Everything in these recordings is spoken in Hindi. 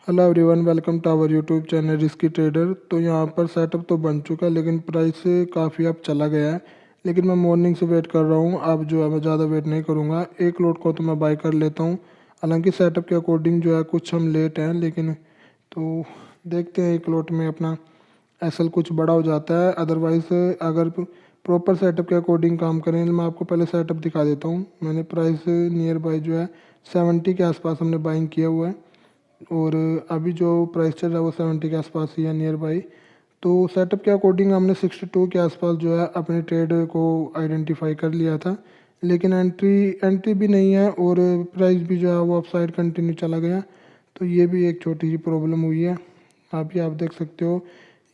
Hello everyone, welcome to our YouTube channel risky trader. तो यहाँ पर सेटअप तो बन चुका है लेकिन प्राइस काफ़ी अब चला गया है। लेकिन मैं मॉर्निंग से वेट कर रहा हूँ। अब जो है मैं ज़्यादा वेट नहीं करूँगा, एक लोड को तो मैं बाय कर लेता हूँ। हालांकि सेटअप के अकॉर्डिंग जो है कुछ हम लेट हैं, लेकिन तो देखते हैं एक लोट में अपना एसएल कुछ बड़ा हो जाता है। अदरवाइज़ अगर प्रॉपर सेटअप के अकॉर्डिंग काम करें, मैं आपको पहले सेटअप दिखा देता हूँ। मैंने प्राइस नियर बाय जो है 70 के आसपास हमने बाइंग किया हुआ है, और अभी जो प्राइस चल रहा है वो 70 के आसपास ही है नियर बाई। तो सेटअप के अकॉर्डिंग हमने 62 के आसपास जो है अपने ट्रेड को आइडेंटिफाई कर लिया था, लेकिन एंट्री एंट्री भी नहीं है और प्राइस भी जो है वो अप साइड कंटिन्यू चला गया। तो ये भी एक छोटी सी प्रॉब्लम हुई है। अभी आप देख सकते हो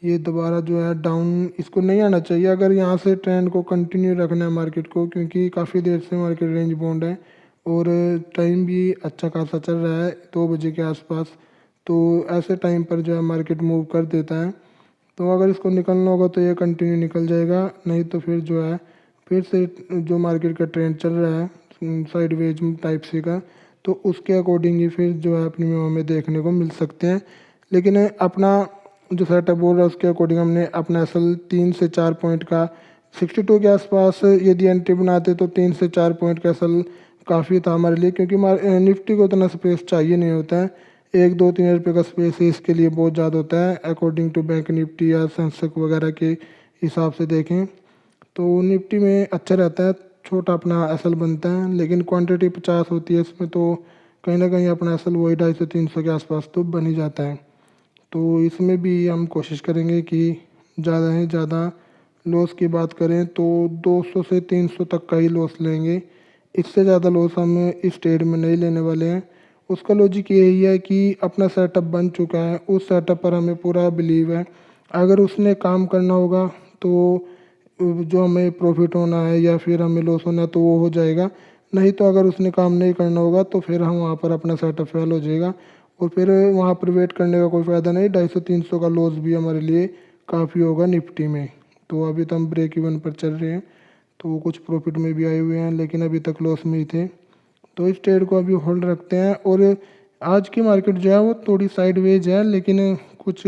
ये दोबारा जो है डाउन, इसको नहीं आना चाहिए अगर यहाँ से ट्रेंड को कंटिन्यू रखना है मार्केट को, क्योंकि काफ़ी देर से मार्केट रेंज बाउंड है और टाइम भी अच्छा खासा चल रहा है 2 बजे के आसपास। तो ऐसे टाइम पर जो है मार्केट मूव कर देता है। तो अगर इसको निकलना होगा तो ये कंटिन्यू निकल जाएगा, नहीं तो फिर जो है फिर से जो मार्केट का ट्रेंड चल रहा है साइडवेज टाइप से का, तो उसके अकॉर्डिंग ही फिर जो है अपनी मेमो में देखने को मिल सकते हैं। लेकिन अपना जो सेटअप बोल रहा है उसके अकॉर्डिंग हमने अपना असल 3 से 4 पॉइंट का 62 के आसपास यदि एंट्री बनाते तो 3 से 4 पॉइंट का असल काफ़ी था हमारे लिए, क्योंकि निफ्टी को उतना स्पेस चाहिए नहीं होता है। 1 2 3 रुपये का स्पेस ही इसके लिए बहुत ज़्यादा होता है अकॉर्डिंग टू बैंक निफ्टी या सेंसेक्स वगैरह के हिसाब से देखें तो निफ्टी में अच्छा रहता है, छोटा अपना एसल बनता है। लेकिन क्वांटिटी 50 होती है इसमें, तो कहीं ना कहीं अपना एसल वही 250 से 300 के आसपास तो बन ही जाता है। तो इसमें भी हम कोशिश करेंगे कि ज़्यादा से ज़्यादा लॉस की बात करें तो 200 से 300 तक का ही लॉस लेंगे। इससे ज़्यादा लॉस हम इस ट्रेड में नहीं लेने वाले हैं। उसका लॉजिक यही है कि अपना सेटअप बन चुका है, उस सेटअप पर हमें पूरा बिलीव है। अगर उसने काम करना होगा तो जो हमें प्रॉफिट होना है या फिर हमें लॉस होना है तो वो हो जाएगा। नहीं तो अगर उसने काम नहीं करना होगा तो फिर हम वहाँ पर अपना सेटअप फेल हो जाएगा और फिर वहाँ पर वेट करने का कोई फ़ायदा नहीं। 250 300 का लॉस भी हमारे लिए काफ़ी होगा निफ्टी में। तो अभी तो हम ब्रेक इवन पर चल रहे हैं, तो कुछ प्रॉफिट में भी आए हुए हैं लेकिन अभी तक लॉस में ही थे। तो इस ट्रेड को अभी होल्ड रखते हैं। और आज की मार्केट जो है वो थोड़ी साइडवेज है, लेकिन कुछ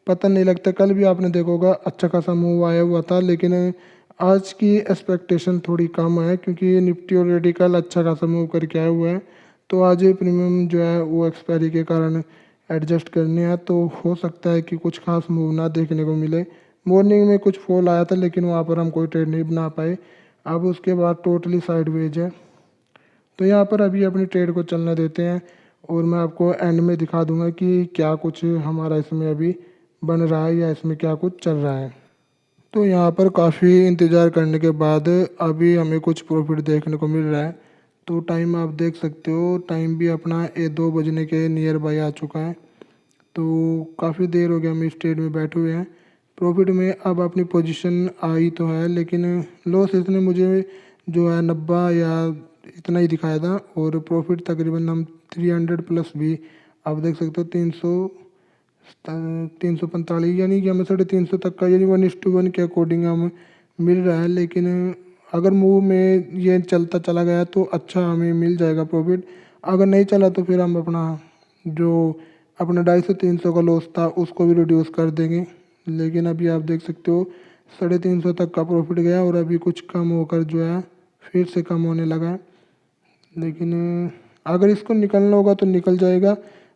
पता नहीं लगता। कल भी आपने देखा होगा अच्छा खासा मूव आया हुआ था, लेकिन आज की एक्सपेक्टेशन थोड़ी कम है क्योंकि निफ्टी ऑलरेडी कल अच्छा खासा मूव करके आया हुआ है। तो आज प्रीमियम जो है वो एक्सपायरी के कारण एडजस्ट करने हैं, तो हो सकता है कि कुछ खास मूव ना देखने को मिले। मॉर्निंग में कुछ फॉल आया था लेकिन वहाँ पर हम कोई ट्रेड नहीं बना पाए। अब उसके बाद टोटली साइडवेज है। तो यहाँ पर अभी अपनी ट्रेड को चलने देते हैं और मैं आपको एंड में दिखा दूंगा कि क्या कुछ हमारा इसमें अभी बन रहा है या इसमें क्या कुछ चल रहा है। तो यहाँ पर काफ़ी इंतज़ार करने के बाद अभी हमें कुछ प्रॉफिट देखने को मिल रहा है। तो टाइम आप देख सकते हो, टाइम भी अपना 2 बजने के नियर बाई आ चुका है। तो काफ़ी देर हो गया हम इस ट्रेड में बैठे हुए हैं। प्रॉफिट में अब अपनी पोजीशन आई तो है, लेकिन लॉस इसने मुझे जो है 90 या इतना ही दिखाया था, और प्रॉफिट तकरीबन हम 300 प्लस भी आप देख सकते हो 345, यानी कि हमें 350 तक का यानी 1:1 के अकॉर्डिंग हम मिल रहा है। लेकिन अगर मूव में ये चलता चला गया तो अच्छा हमें मिल जाएगा प्रॉफिट। अगर नहीं चला तो फिर हम जो अपना 250 300 का लॉस था उसको भी रिड्यूस कर देंगे। लेकिन अभी आप देख सकते हो 350 तक का प्रॉफिट गया और अभी कुछ कम होकर जो है फिर से कम होने लगा है। लेकिन अगर इसको निकलना होगा तो निकल जाएगा,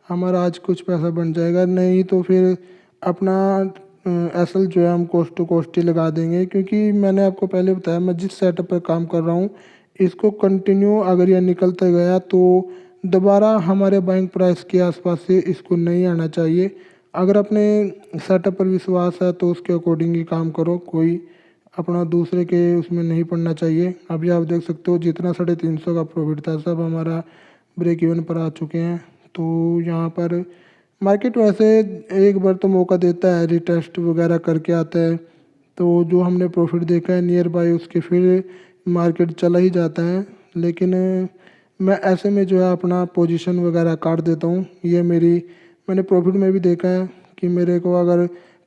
हमारा आज कुछ पैसा बन जाएगा। नहीं तो फिर अपना एसल जो है हम कोस्ट टू कोस्ट ही लगा देंगे, क्योंकि मैंने आपको पहले बताया मैं जिस सेटअप पर काम कर रहा हूँ इसको कंटिन्यू अगर यह निकलता गया तो दोबारा हमारे बाइंग प्राइस के आसपास से इसको नहीं आना चाहिए। अगर अपने सेटअप पर विश्वास है तो उसके अकॉर्डिंग ही काम करो, कोई अपना दूसरे के उसमें नहीं पड़ना चाहिए। अभी आप देख सकते हो जितना 350 का प्रॉफिट था सब हमारा ब्रेक इवन पर आ चुके हैं। तो यहाँ पर मार्केट वैसे एक बार तो मौका देता है, रिटेस्ट वगैरह करके आता है। तो जो हमने प्रॉफिट देखा है नियर बाय उसके फिर मार्केट चला ही जाता है। लेकिन मैं ऐसे में जो है अपना पोजीशन वगैरह काट देता हूँ। ये मेरी मैंने प्रॉफिट में भी देखा है कि मेरे को अगर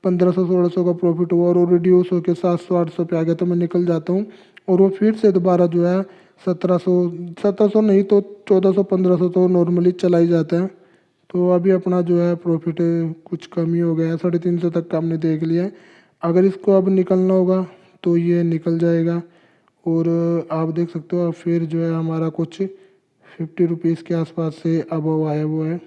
1500 1600 का प्रॉफिट हुआ और वो रिड्यूस होकर 700 800 पे आ गया तो मैं निकल जाता हूँ, और वो फिर से दोबारा जो है 1700 1700 नहीं तो 1400 1500 तो नॉर्मली चला ही जाता है। तो अभी अपना जो है प्रॉफिट कुछ कम ही हो गया है, 350 तक का हमने देख लिया है। अगर इसको अब निकलना होगा तो ये निकल जाएगा। और आप देख सकते हो फिर जो है हमारा कुछ 50 रुपीज़ के आसपास से अबव आया हुआ है।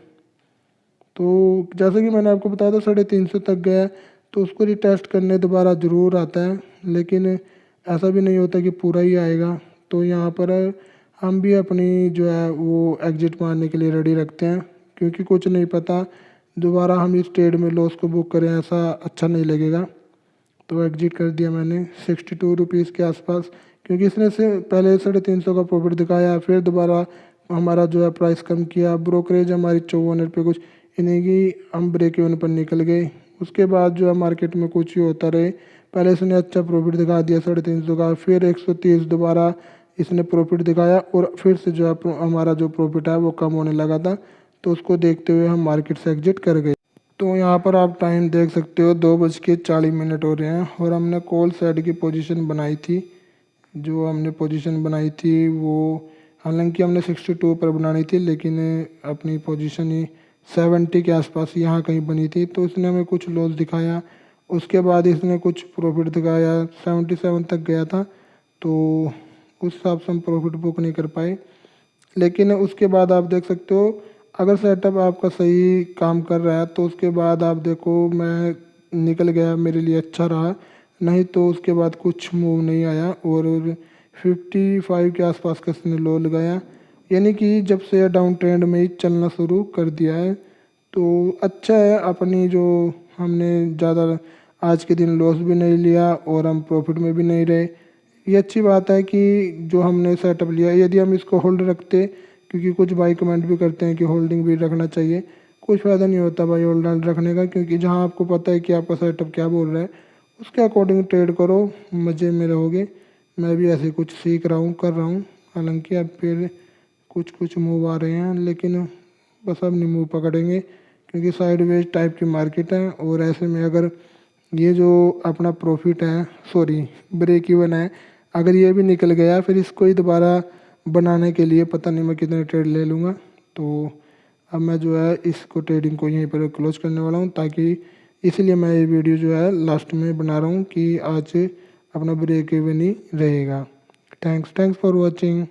तो जैसे कि मैंने आपको बताया था 350 तक गया है, तो उसको रिटेस्ट करने दोबारा ज़रूर आता है, लेकिन ऐसा भी नहीं होता कि पूरा ही आएगा। तो यहाँ पर हम भी अपनी जो है वो एग्ज़िट मारने के लिए रेडी रखते हैं, क्योंकि कुछ नहीं पता दोबारा हम इस ट्रेड में लॉस को बुक करें, ऐसा अच्छा नहीं लगेगा। तो एग्जिट कर दिया मैंने 62 रुपीज़ के आसपास, क्योंकि इसने से पहले 350 का प्रॉफिट दिखाया, फिर दोबारा हमारा जो है प्राइस कम किया, ब्रोकरेज हमारी 54 रुपये कुछ, यानी कि हम ब्रेक इवन पर निकल गए। उसके बाद जो है मार्केट में कुछ ही होता रहे, पहले इसने अच्छा प्रॉफिट दिखा दिया 350 का, फिर 130 दोबारा इसने प्रॉफिट दिखाया, और फिर से जो है हमारा जो प्रॉफिट है वो कम होने लगा था। तो उसको देखते हुए हम मार्केट से एग्जिट कर गए। तो यहाँ पर आप टाइम देख सकते हो 2:40 हो रहे हैं, और हमने कॉल साइड की पोजीशन बनाई थी। जो हमने पोजीशन बनाई थी वो हालांकि हमने 62 पर बनानी थी, लेकिन अपनी पोजीशन ही 70 के आसपास यहाँ कहीं बनी थी। तो इसने हमें कुछ लॉस दिखाया, उसके बाद इसने कुछ प्रॉफिट दिखाया, 77 तक गया था। तो उस हिसाब से हम प्रॉफिट बुक नहीं कर पाए। लेकिन उसके बाद आप देख सकते हो अगर सेटअप आपका सही काम कर रहा है तो उसके बाद आप देखो मैं निकल गया, मेरे लिए अच्छा रहा। नहीं तो उसके बाद कुछ मूव नहीं आया, और 55 के आसपास का इसने लो लगाया, यानी कि जब से डाउन ट्रेंड में ही चलना शुरू कर दिया है। तो अच्छा है अपनी जो हमने ज़्यादा आज के दिन लॉस भी नहीं लिया और हम प्रॉफिट में भी नहीं रहे। ये अच्छी बात है कि जो हमने सेटअप लिया, यदि हम इसको होल्ड रखते, क्योंकि कुछ भाई कमेंट भी करते हैं कि होल्डिंग भी रखना चाहिए, कुछ फ़ायदा नहीं होता भाई होल्ड रखने का, क्योंकि जहां आपको पता है कि आपका सेटअप क्या बोल रहा है उसके अकॉर्डिंग ट्रेड करो, मज़े में रहोगे। मैं भी ऐसे कुछ सीख रहा हूँ, कर रहा हूँ। हालांकि अब फिर कुछ कुछ मूव आ रहे हैं, लेकिन बस अब नहीं मूव पकड़ेंगे, क्योंकि साइडवेज टाइप की मार्केट है। और ऐसे में अगर ये जो अपना प्रॉफिट है, सॉरी ब्रेक इवन है, अगर ये भी निकल गया फिर इसको ही दोबारा बनाने के लिए पता नहीं मैं कितने ट्रेड ले लूँगा। तो अब मैं जो है इसको ट्रेडिंग को यहीं पर क्लोज करने वाला हूँ, ताकि इसलिए मैं ये वीडियो जो है लास्ट में बना रहा हूँ कि आज अपना ब्रेक इवन ही रहेगा। Thanks for watching.